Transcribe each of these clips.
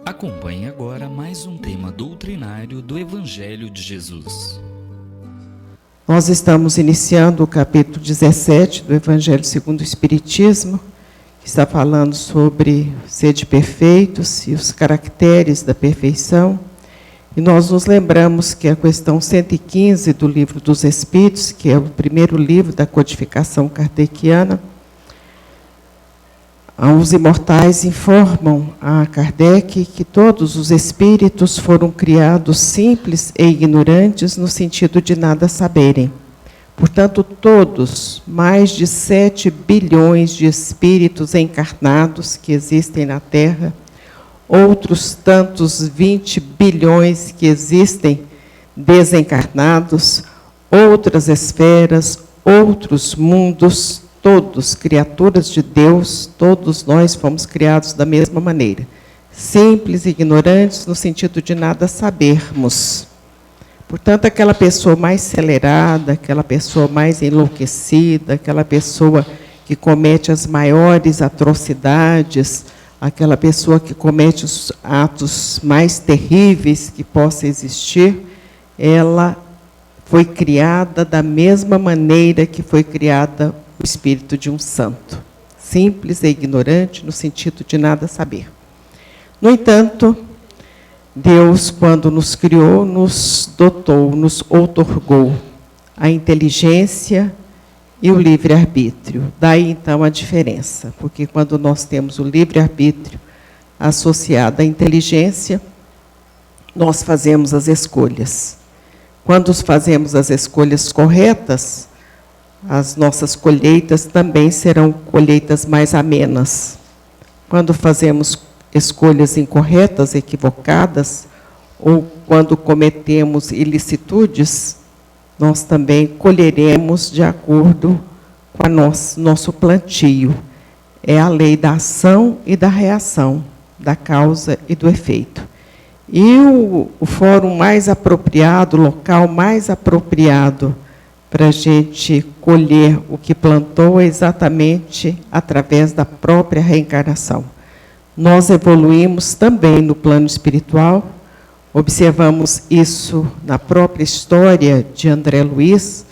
Acompanhe agora mais um tema doutrinário do Evangelho de Jesus. Nós estamos iniciando o capítulo 17 do Evangelho segundo o Espiritismo, que está falando sobre sede perfeitos e os caracteres da perfeição. E nós nos lembramos que a questão 115 do Livro dos Espíritos, que é o primeiro livro da codificação kardeciana, os imortais informam a Kardec que todos os espíritos foram criados simples e ignorantes no sentido de nada saberem. Portanto, todos, mais de 7 bilhões de espíritos encarnados que existem na Terra, outros tantos 20 bilhões que existem desencarnados, outras esferas, outros mundos, todos criaturas de Deus, todos nós fomos criados da mesma maneira. Simples e ignorantes no sentido de nada sabermos. Portanto, aquela pessoa mais acelerada, aquela pessoa mais enlouquecida, aquela pessoa que comete as maiores atrocidades, aquela pessoa que comete os atos mais terríveis que possa existir, ela foi criada da mesma maneira que foi criada o espírito de um santo, simples e ignorante no sentido de nada saber. No entanto, Deus, quando nos criou, nos dotou, nos outorgou a inteligência e o livre-arbítrio. Daí, então, a diferença, porque quando nós temos o livre-arbítrio associado à inteligência, nós fazemos as escolhas. Quando fazemos as escolhas corretas, as nossas colheitas também serão colheitas mais amenas. Quando fazemos escolhas incorretas, equivocadas, ou quando cometemos ilicitudes, nós também colheremos de acordo com nosso plantio. É a lei da ação e da reação, da causa e do efeito. E o fórum mais apropriado, o local mais apropriado para a gente colher o que plantou é exatamente através da própria reencarnação. Nós evoluímos também no plano espiritual, observamos isso na própria história de André Luiz,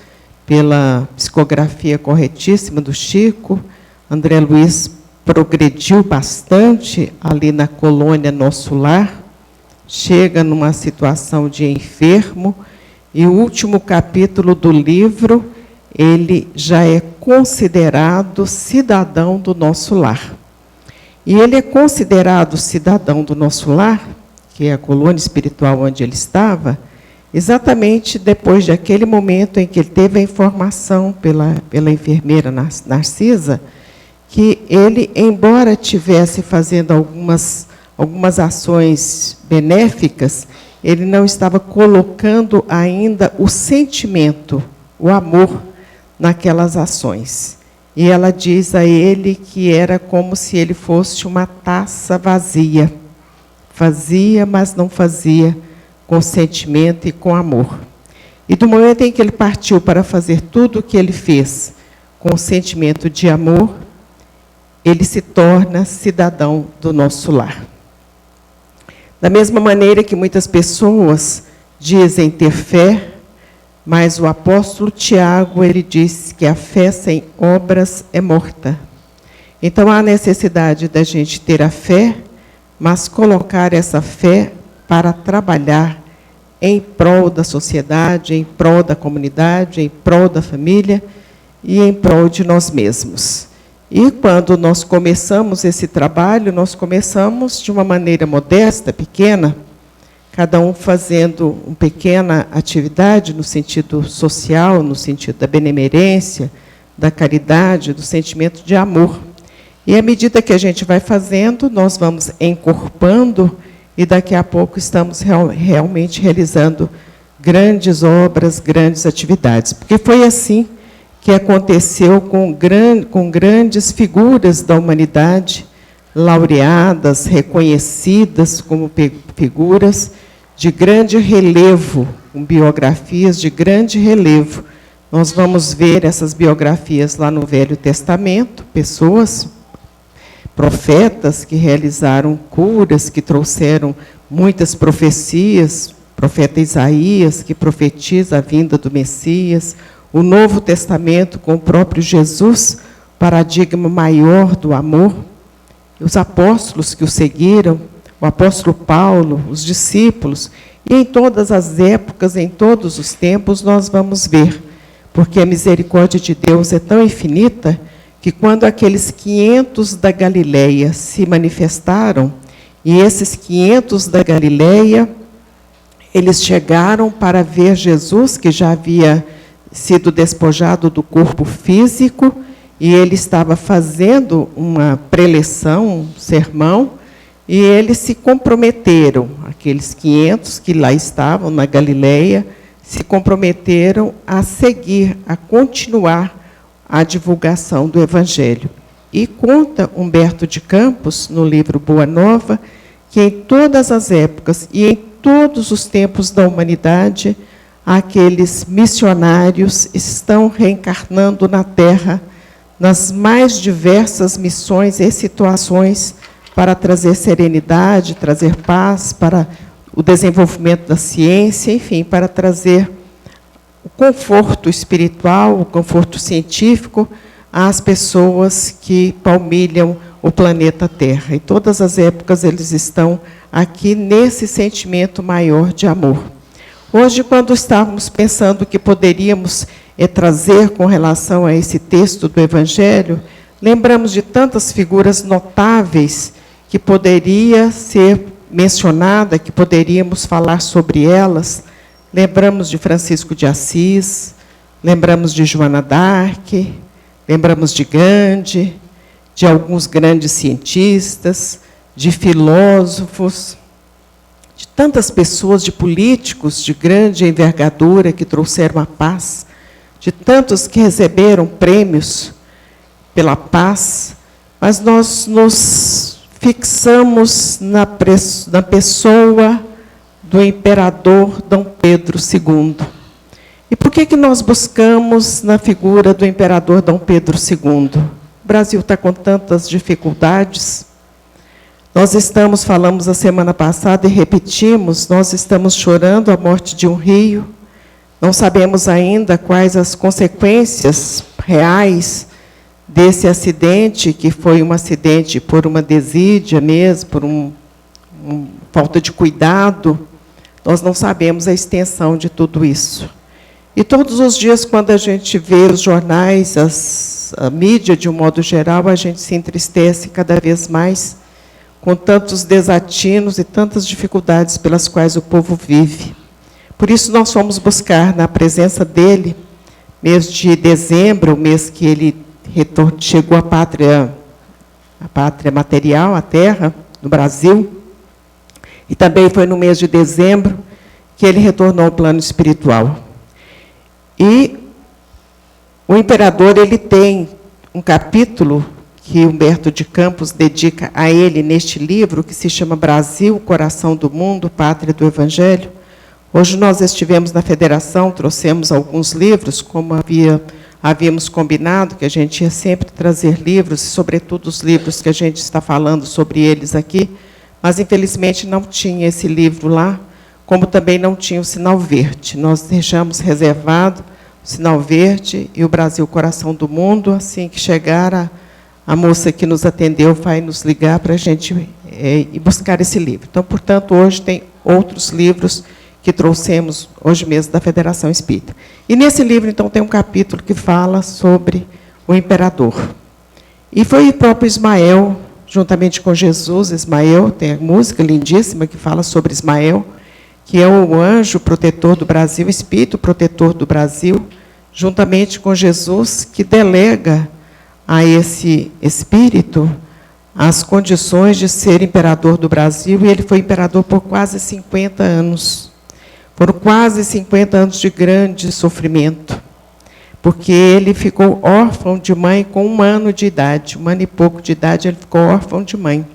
pela psicografia corretíssima do Chico. André Luiz progrediu bastante ali na colônia Nosso Lar, chega numa situação de enfermo, e o último capítulo do livro, ele já é considerado cidadão do nosso lar. E ele é considerado cidadão do nosso lar, que é a colônia espiritual onde ele estava, exatamente depois daquele momento em que ele teve a informação pela enfermeira Narcisa, que ele, embora estivesse fazendo algumas ações benéficas, ele não estava colocando ainda o sentimento, o amor naquelas ações. E ela diz a ele que era como se ele fosse uma taça vazia. Fazia, mas não fazia com sentimento e com amor. E do momento em que ele partiu para fazer tudo o que ele fez com sentimento de amor, ele se torna cidadão do nosso lar. Da mesma maneira que muitas pessoas dizem ter fé, mas o apóstolo Tiago, ele diz que a fé sem obras é morta. Então, há necessidade da gente ter a fé, mas colocar essa fé para trabalhar em prol da sociedade, em prol da comunidade, em prol da família e em prol de nós mesmos. E quando nós começamos esse trabalho, nós começamos de uma maneira modesta, pequena, cada um fazendo uma pequena atividade no sentido social, no sentido da benemerência, da caridade, do sentimento de amor. E à medida que a gente vai fazendo, nós vamos encorpando e daqui a pouco estamos realmente realizando grandes obras, grandes atividades. Porque foi assim que aconteceu com grandes figuras da humanidade, laureadas, reconhecidas como figuras de grande relevo, com biografias de grande relevo. Nós vamos ver essas biografias lá no Velho Testamento, pessoas profetas que realizaram curas, que trouxeram muitas profecias, profeta Isaías, que profetiza a vinda do Messias, o Novo Testamento com o próprio Jesus, paradigma maior do amor, os apóstolos que o seguiram, o apóstolo Paulo, os discípulos, e em todas as épocas, em todos os tempos, nós vamos ver, porque a misericórdia de Deus é tão infinita, que quando aqueles 500 da Galileia se manifestaram, e esses 500 da Galileia, eles chegaram para ver Jesus, que já havia sido despojado do corpo físico, e ele estava fazendo uma preleção, um sermão, e eles se comprometeram, aqueles 500 que lá estavam na Galileia, se comprometeram a seguir, a continuar a divulgação do Evangelho. E conta Humberto de Campos, no livro Boa Nova, que em todas as épocas e em todos os tempos da humanidade, aqueles missionários estão reencarnando na Terra nas mais diversas missões e situações para trazer serenidade, trazer paz, para o desenvolvimento da ciência, enfim, para trazer o conforto espiritual, o conforto científico às pessoas que palmilham o planeta Terra. Em todas as épocas eles estão aqui nesse sentimento maior de amor. Hoje, quando estávamos pensando que poderíamos trazer com relação a esse texto do Evangelho, lembramos de tantas figuras notáveis que poderia ser mencionada, que poderíamos falar sobre elas. Lembramos de Francisco de Assis, lembramos de Joana d'Arc, lembramos de Gandhi, de alguns grandes cientistas, de filósofos, de tantas pessoas, de políticos de grande envergadura que trouxeram a paz, de tantos que receberam prêmios pela paz, mas nós nos fixamos na pessoa do imperador Dom Pedro II. E por que nós buscamos na figura do imperador Dom Pedro II? O Brasil está com tantas dificuldades. Nós falamos a semana passada e repetimos, nós estamos chorando a morte de um rio, não sabemos ainda quais as consequências reais desse acidente, que foi um acidente por uma desídia mesmo, por falta de cuidado. Nós não sabemos a extensão de tudo isso. E todos os dias, quando a gente vê os jornais, a mídia, de um modo geral, a gente se entristece cada vez mais com tantos desatinos e tantas dificuldades pelas quais o povo vive. Por isso, nós fomos buscar, na presença dele, mês de dezembro, o mês que ele chegou à pátria material, à terra, no Brasil, e também foi no mês de dezembro que ele retornou ao plano espiritual. E o imperador, ele tem um capítulo que Humberto de Campos dedica a ele neste livro, que se chama Brasil, Coração do Mundo, Pátria do Evangelho. Hoje nós estivemos na federação, trouxemos alguns livros, como havíamos combinado, que a gente ia sempre trazer livros, sobretudo os livros que a gente está falando sobre eles aqui, mas, infelizmente, não tinha esse livro lá, como também não tinha o Sinal Verde. Nós deixamos reservado o Sinal Verde e o Brasil, Coração do Mundo. Assim que chegar, a moça que nos atendeu vai nos ligar para a gente ir buscar esse livro. Então, portanto, hoje tem outros livros que trouxemos hoje mesmo da Federação Espírita. E nesse livro, então, tem um capítulo que fala sobre o imperador. E foi o próprio Ismael, juntamente com Jesus, Ismael, tem a música lindíssima que fala sobre Ismael, que é o anjo protetor do Brasil, espírito protetor do Brasil, juntamente com Jesus, que delega a esse espírito as condições de ser imperador do Brasil, e ele foi imperador por quase 50 anos. Foram quase 50 anos de grande sofrimento, porque ele ficou órfão de mãe com 1 ano de idade, 1 ano e pouco de idade, ele ficou órfão de mãe.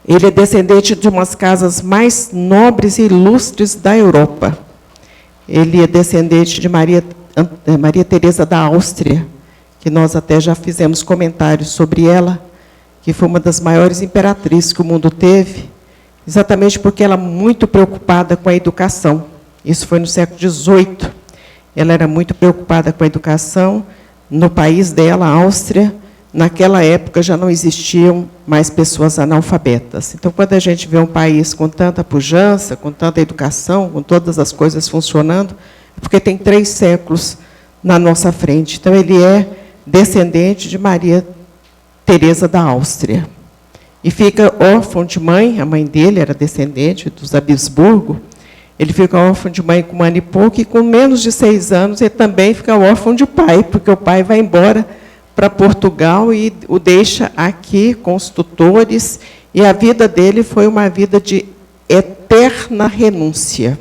Ele é descendente de umas casas mais nobres e ilustres da Europa. Ele é descendente de Maria Teresa da Áustria, que nós até já fizemos comentários sobre ela, que foi uma das maiores imperatrizes que o mundo teve, exatamente porque ela muito preocupada com a educação. Isso foi no século XVIII. Ela era muito preocupada com a educação. No país dela, a Áustria, naquela época já não existiam mais pessoas analfabetas. Então, quando a gente vê um país com tanta pujança, com tanta educação, com todas as coisas funcionando, é porque tem 3 séculos na nossa frente. Então, ele é descendente de Maria Teresa da Áustria. E fica órfão de mãe, a mãe dele era descendente dos Habsburgo, ele fica órfão de mãe com 1 ano e pouco, e com menos de 6 anos ele também fica órfão de pai, porque o pai vai embora para Portugal e o deixa aqui com os tutores, e a vida dele foi uma vida de eterna renúncia.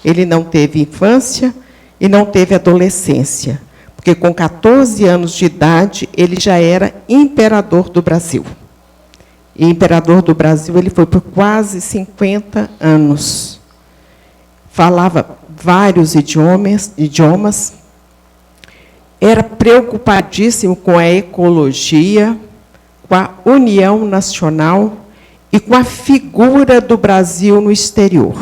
Ele não teve infância e não teve adolescência, porque com 14 anos de idade ele já era imperador do Brasil. E imperador do Brasil ele foi por quase 50 anos. Falava vários idiomas, era preocupadíssimo com a ecologia, com a união nacional e com a figura do Brasil no exterior.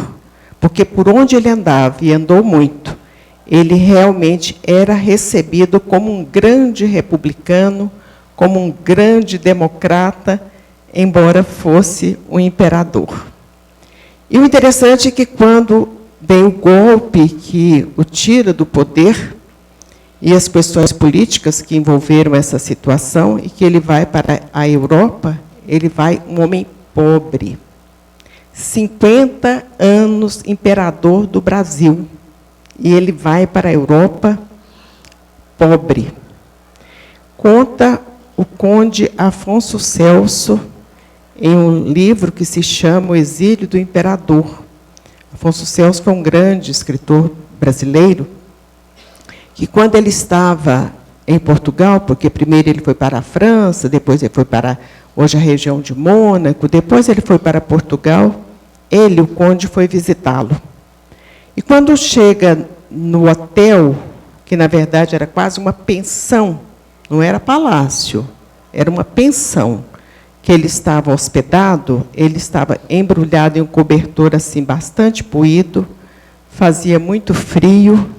Porque por onde ele andava, e andou muito, ele realmente era recebido como um grande republicano, como um grande democrata, embora fosse um imperador. E o interessante é que, quando vem o golpe que o tira do poder, e as questões políticas que envolveram essa situação, e que ele vai para a Europa, ele vai um homem pobre. 50 anos imperador do Brasil. E ele vai para a Europa pobre. Conta o conde Afonso Celso, em um livro que se chama O Exílio do Imperador. Afonso Celso foi um grande escritor brasileiro, que quando ele estava em Portugal, porque primeiro ele foi para a França, depois ele foi para, hoje, a região de Mônaco, depois ele foi para Portugal, ele, o conde, foi visitá-lo. E quando chega no hotel, que na verdade era quase uma pensão, não era palácio, era uma pensão, que ele estava hospedado, ele estava embrulhado em um cobertor assim bastante poído, fazia muito frio,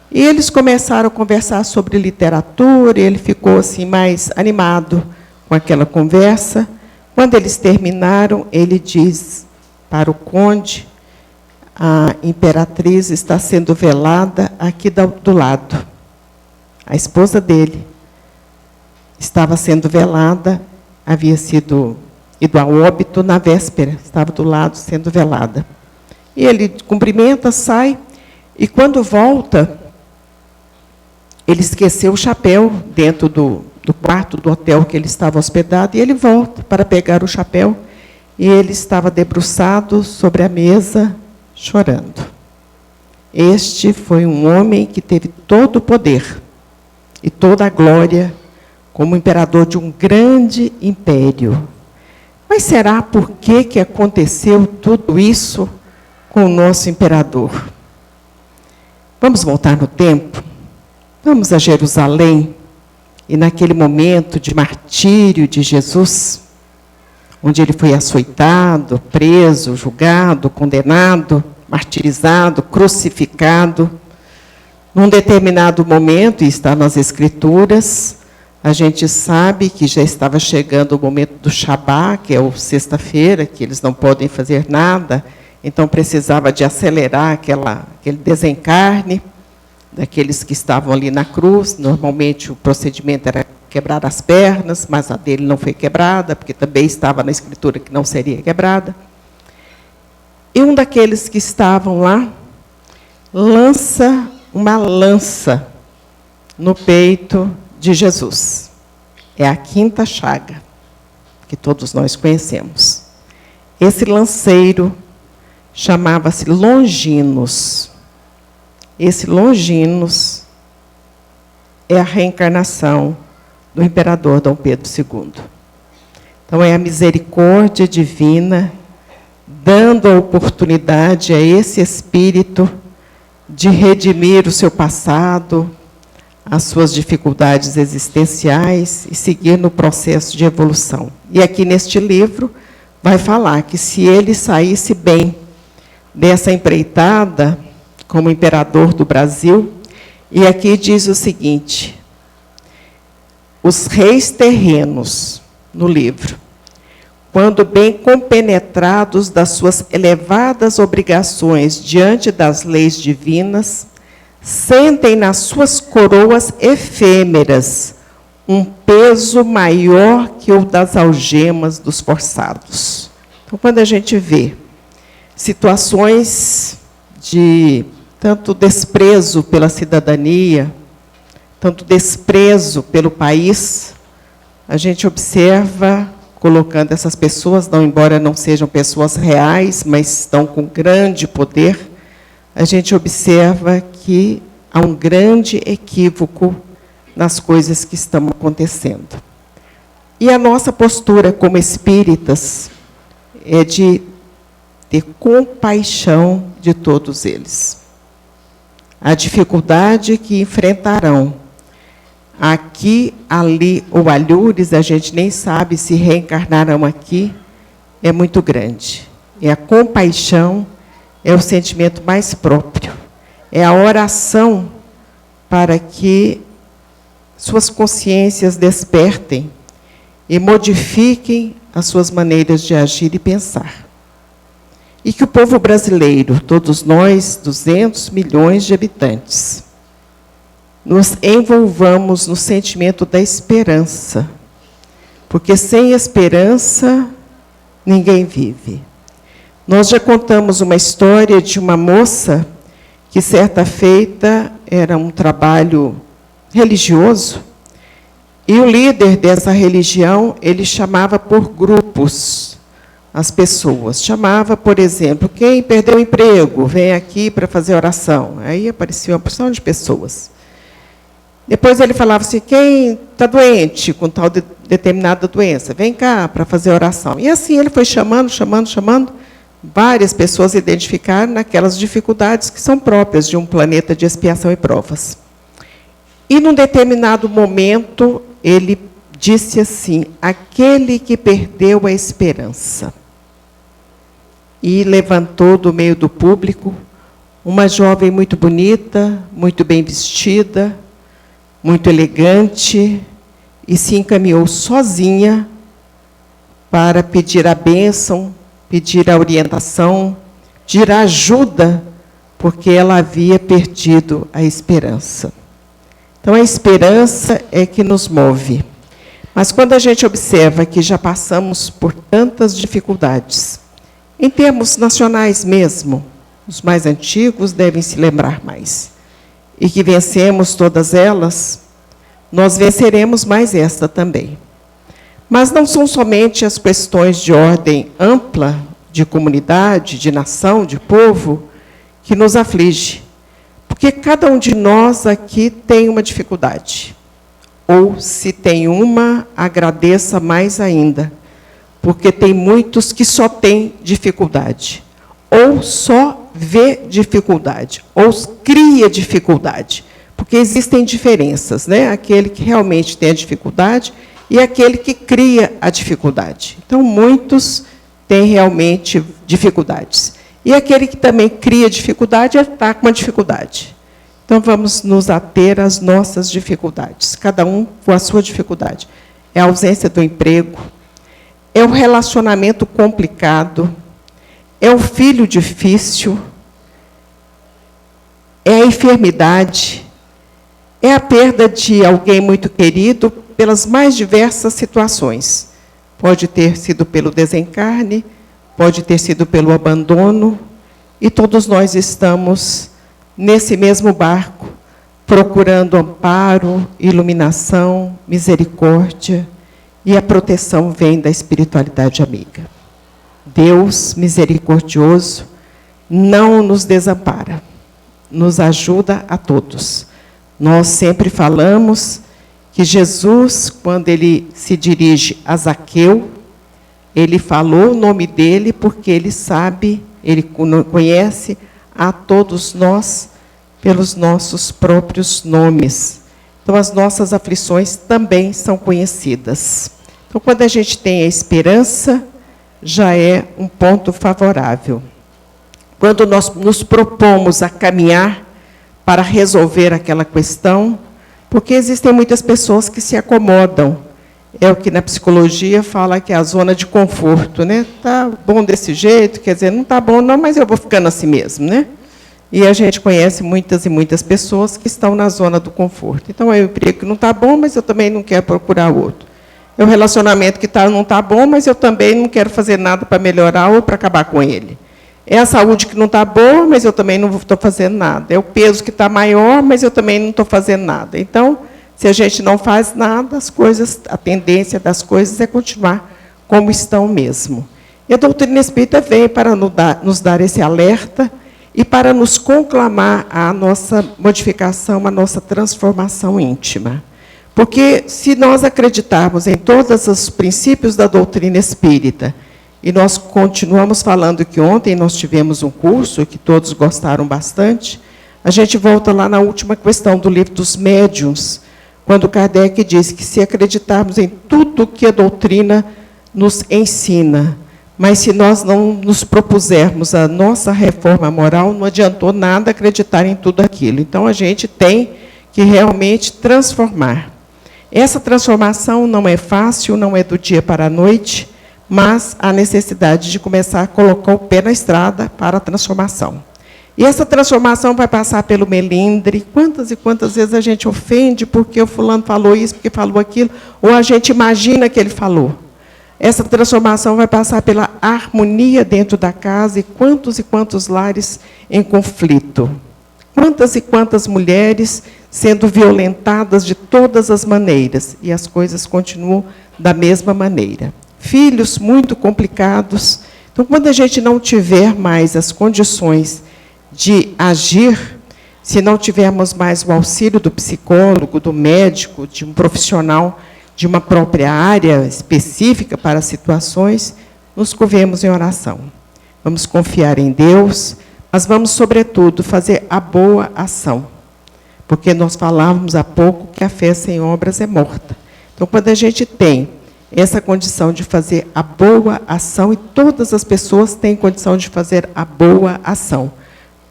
e eles começaram a conversar sobre literatura, e ele ficou assim mais animado com aquela conversa. Quando eles terminaram, ele diz para o conde: a imperatriz está sendo velada aqui do lado. A esposa dele estava sendo velada, havia sido ido a óbito na véspera, estava do lado sendo velada. E ele cumprimenta, sai, e quando volta, ele esqueceu o chapéu dentro do quarto do hotel que ele estava hospedado, e ele volta para pegar o chapéu, e ele estava debruçado sobre a mesa, chorando. Este foi um homem que teve todo o poder e toda a glória como imperador de um grande império. Mas será por que aconteceu tudo isso com o nosso imperador? Vamos voltar no tempo? Vamos a Jerusalém, e naquele momento de martírio de Jesus, onde ele foi açoitado, preso, julgado, condenado, martirizado, crucificado. Num determinado momento, e está nas Escrituras, a gente sabe que já estava chegando o momento do Shabá, que é o sexta-feira, que eles não podem fazer nada, então precisava de acelerar aquele desencarne daqueles que estavam ali na cruz. Normalmente o procedimento era quebrar as pernas, mas a dele não foi quebrada, porque também estava na Escritura que não seria quebrada. E um daqueles que estavam lá lança uma lança no peito de Jesus. É a quinta chaga, que todos nós conhecemos. Esse lanceiro chamava-se Longinos. Esse Longinos é a reencarnação do imperador Dom Pedro II. Então, é a misericórdia divina dando a oportunidade a esse espírito de redimir o seu passado, as suas dificuldades existenciais e seguir no processo de evolução. E aqui neste livro vai falar que se ele saísse bem dessa empreitada como imperador do Brasil, e aqui diz o seguinte: os reis terrenos, no livro, quando bem compenetrados das suas elevadas obrigações diante das leis divinas, sentem nas suas coroas efêmeras um peso maior que o das algemas dos forçados. Então, quando a gente vê situações de tanto desprezo pela cidadania, tanto desprezo pelo país, a gente observa, colocando essas pessoas, não, embora não sejam pessoas reais, mas estão com grande poder, a gente observa que há um grande equívoco nas coisas que estão acontecendo. E a nossa postura como espíritas é de ter compaixão de todos eles. A dificuldade que enfrentarão, aqui, ali ou alhures, a gente nem sabe se reencarnarão aqui, é muito grande. É a compaixão, é o sentimento mais próprio. É a oração para que suas consciências despertem e modifiquem as suas maneiras de agir e pensar. E que o povo brasileiro, todos nós, 200 milhões de habitantes, nos envolvamos no sentimento da esperança, porque sem esperança ninguém vive. Nós já contamos uma história de uma moça que, certa feita, era um trabalho religioso, e o líder dessa religião, ele chamava por grupos as pessoas. Chamava, por exemplo, quem perdeu o emprego, vem aqui para fazer oração. Aí aparecia uma porção de pessoas. Depois ele falava assim, quem está doente com tal determinada doença, vem cá para fazer oração. E assim ele foi chamando. Várias pessoas identificaram naquelas dificuldades que são próprias de um planeta de expiação e provas. E, num determinado momento, ele disse assim, aquele que perdeu a esperança. E levantou do meio do público uma jovem muito bonita, muito bem vestida, muito elegante, e se encaminhou sozinha para pedir a bênção, pedir a orientação, pedir a ajuda, porque ela havia perdido a esperança. Então, a esperança é que nos move. Mas quando a gente observa que já passamos por tantas dificuldades, em termos nacionais mesmo, os mais antigos devem se lembrar mais, e que vencemos todas elas, nós venceremos mais esta também. Mas não são somente as questões de ordem ampla, de comunidade, de nação, de povo, que nos aflige. Porque cada um de nós aqui tem uma dificuldade. Ou, se tem uma, agradeça mais ainda. Porque tem muitos que só têm dificuldade. Ou só vê dificuldade. Ou cria dificuldade. Porque existem diferenças, né? Aquele que realmente tem a dificuldade e aquele que cria a dificuldade. Então, muitos têm realmente dificuldades. E aquele que também cria dificuldade está com uma dificuldade. Então, vamos nos ater às nossas dificuldades, cada um com a sua dificuldade. É a ausência do emprego, é o relacionamento complicado, é o filho difícil, é a enfermidade, é a perda de alguém muito querido pelas mais diversas situações. Pode ter sido pelo desencarne, pode ter sido pelo abandono, e todos nós estamos nesse mesmo barco, procurando amparo, iluminação, misericórdia, e a proteção vem da espiritualidade amiga. Deus misericordioso não nos desampara, nos ajuda a todos. Nós sempre falamos que Jesus, quando ele se dirige a Zaqueu, ele falou o nome dele porque ele sabe, ele conhece a todos nós pelos nossos próprios nomes. Então, as nossas aflições também são conhecidas. Então, quando a gente tem a esperança, já é um ponto favorável. Quando nós nos propomos a caminhar para resolver aquela questão, porque existem muitas pessoas que se acomodam. É o que na psicologia fala que é a zona de conforto, né? Tá bom desse jeito, quer dizer, não está bom não, mas eu vou ficando assim mesmo, né? E a gente conhece muitas e muitas pessoas que estão na zona do conforto. Então, é o emprego que não está bom, mas eu também não quero procurar outro. É o relacionamento que não está bom, mas eu também não quero fazer nada para melhorar ou para acabar com ele. É a saúde que não está boa, mas eu também não estou fazendo nada. É o peso que está maior, mas eu também não estou fazendo nada. Então, se a gente não faz nada, a tendência das coisas é continuar como estão mesmo. E a doutrina espírita vem para nos dar esse alerta e para nos conclamar a nossa modificação, a nossa transformação íntima. Porque, se nós acreditarmos em todos os princípios da doutrina espírita, e nós continuamos falando que ontem nós tivemos um curso, que todos gostaram bastante, a gente volta lá na última questão do livro dos médiuns, quando Kardec diz que se acreditarmos em tudo que a doutrina nos ensina, mas se nós não nos propusermos a nossa reforma moral, não adiantou nada acreditar em tudo aquilo. Então, a gente tem que realmente transformar. Essa transformação não é fácil, não é do dia para a noite, mas há necessidade de começar a colocar o pé na estrada para a transformação. E essa transformação vai passar pelo melindre. Quantas e quantas vezes a gente ofende porque o fulano falou isso, porque falou aquilo, ou a gente imagina que ele falou. Essa transformação vai passar pela harmonia dentro da casa e quantos lares em conflito. Quantas e quantas mulheres sendo violentadas de todas as maneiras, e as coisas continuam da mesma maneira. Filhos muito complicados. Então, quando a gente não tiver mais as condições de agir, se não tivermos mais o auxílio do psicólogo, do médico, de um profissional de uma própria área específica para as situações, nos curvemos em oração. Vamos confiar em Deus, mas vamos, sobretudo, fazer a boa ação. Porque nós falávamos há pouco que a fé sem obras é morta. Então, quando a gente tem essa condição de fazer a boa ação, e todas as pessoas têm condição de fazer a boa ação,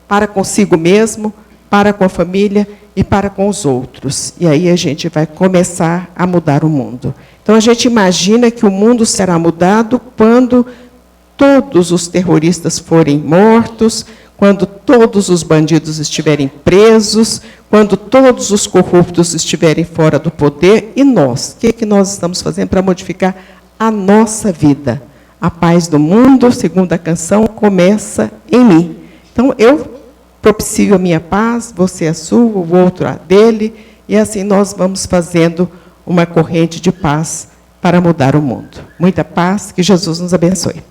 para consigo mesmo, para com a família e para com os outros. E aí a gente vai começar a mudar o mundo. Então, a gente imagina que o mundo será mudado quando todos os terroristas forem mortos, quando todos os bandidos estiverem presos, quando todos os corruptos estiverem fora do poder. E nós? O que nós estamos fazendo para modificar a nossa vida? A paz do mundo, segundo a canção, começa em mim. Então, eu propicio a minha paz, você a sua, o outro a dele, e assim nós vamos fazendo uma corrente de paz para mudar o mundo. Muita paz, que Jesus nos abençoe.